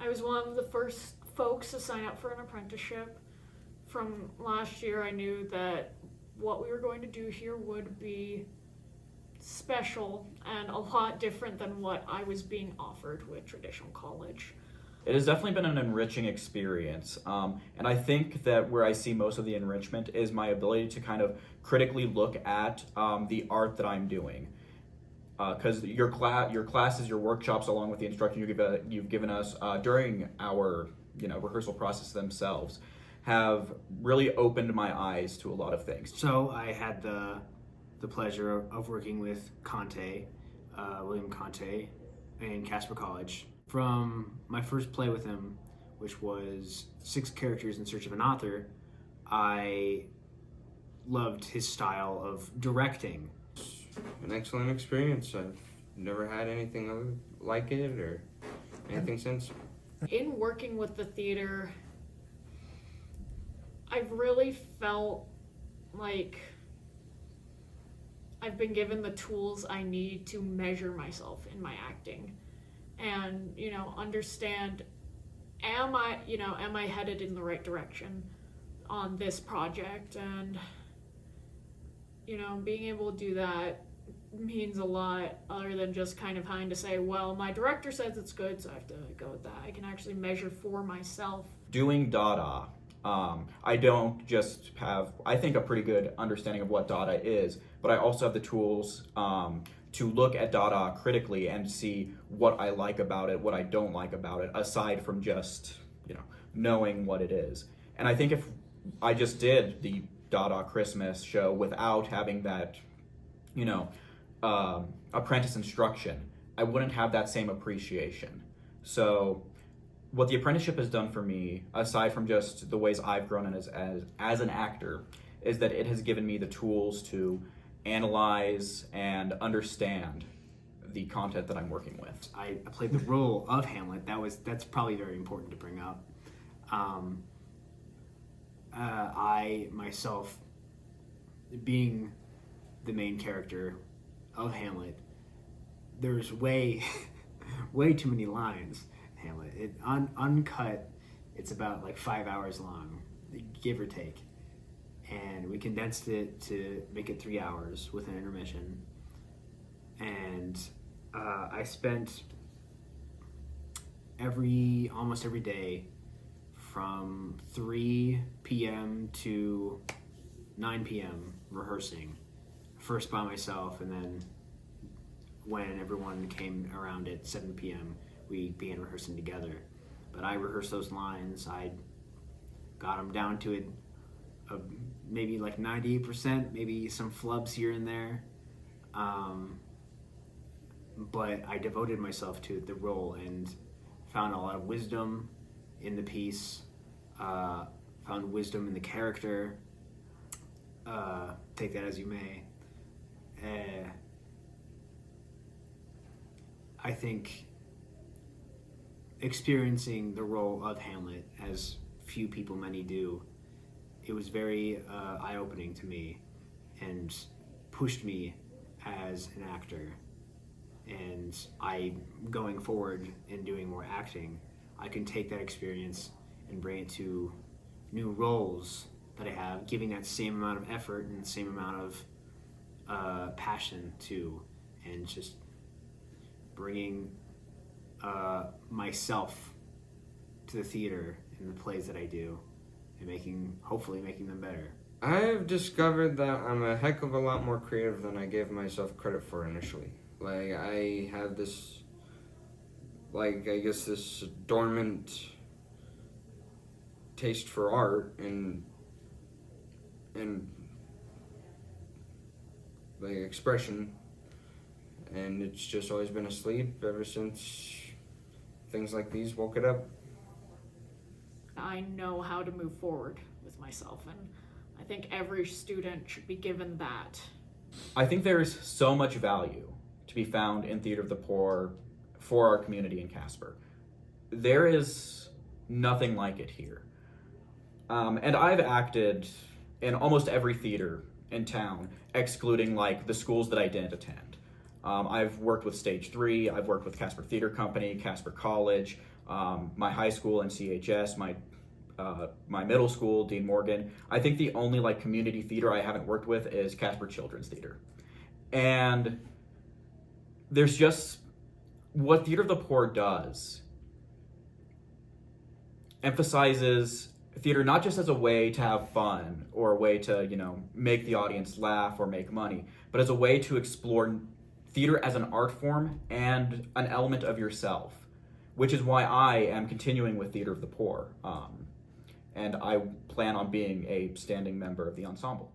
I was one of the first folks to sign up for an apprenticeship. From last year, I knew that what we were going to do here would be special and a lot different than what I was being offered with traditional college. It has definitely been an enriching experience, and I think that where I see most of the enrichment is my ability to kind of critically look at the art that I'm doing. Because your classes, your workshops, along with the instruction you've given us during our rehearsal process themselves, have really opened my eyes to a lot of things. So I had the pleasure of working with Conte, William Conte, in Casper College. From my first play with him, which was 6 characters in search of an author, I loved his style of directing. An excellent experience. I've never had anything like it or anything since. In working with the theater, I've really felt like I've been given the tools I need to measure myself in my acting and, understand, am I headed in the right direction on this project? And, being able to do that means a lot, other than just kind of having to say, well, my director says it's good, so I have to go with that. I can actually measure for myself. Doing Dada, I don't just have, I think, a pretty good understanding of what Dada is, but I also have the tools to look at Dada critically and see what I like about it, what I don't like about it, aside from just, knowing what it is. And I think if I just did the Dada Christmas show without having that, apprentice instruction, I wouldn't have that same appreciation. So what the apprenticeship has done for me, aside from just the ways I've grown as an actor, is that it has given me the tools to analyze and understand the content that I'm working with. I played the role of Hamlet. That's probably very important to bring up. I myself, being the main character of Hamlet, there's way too many lines in Hamlet. Uncut, it's about like 5 hours long, give or take. And we condensed it to make it 3 hours with an intermission. And I spent almost every day from 3 p.m. to 9 p.m. rehearsing, first by myself, and then when everyone came around at 7 p.m., we began rehearsing together. But I rehearsed those lines. I got them down to it, maybe like 98%, maybe some flubs here and there. But I devoted myself to the role and found a lot of wisdom in the piece, found wisdom in the character. Take that as you may. I think experiencing the role of Hamlet, as few people, many do, it was very eye-opening to me and pushed me as an actor. And going forward and doing more acting, I can take that experience and bring it to new roles that I have, giving that same amount of effort and the same amount of passion to, and just bringing myself to the theater and the plays that I do, and hopefully making them better. I've discovered that I'm a heck of a lot more creative than I gave myself credit for initially. Like, I have this, this dormant taste for art and expression, and it's just always been asleep ever since things like these woke it up. I know how to move forward with myself, and I think every student should be given that. I think there's so much value to be found in Theater of the Poor for our community in Casper. There is nothing like it here. And I've acted in almost every theater in town, excluding the schools that I didn't attend. I've worked with Stage 3, I've worked with Casper Theater Company, Casper College, my high school and CHS, my middle school, Dean Morgan. I think the only like community theater I haven't worked with is Casper Children's Theater. And there's just what Theater of the Poor does emphasizes theater not just as a way to have fun or a way to, make the audience laugh or make money, but as a way to explore theater as an art form and an element of yourself, which is why I am continuing with Theater of the Poor. And I plan on being a standing member of the ensemble.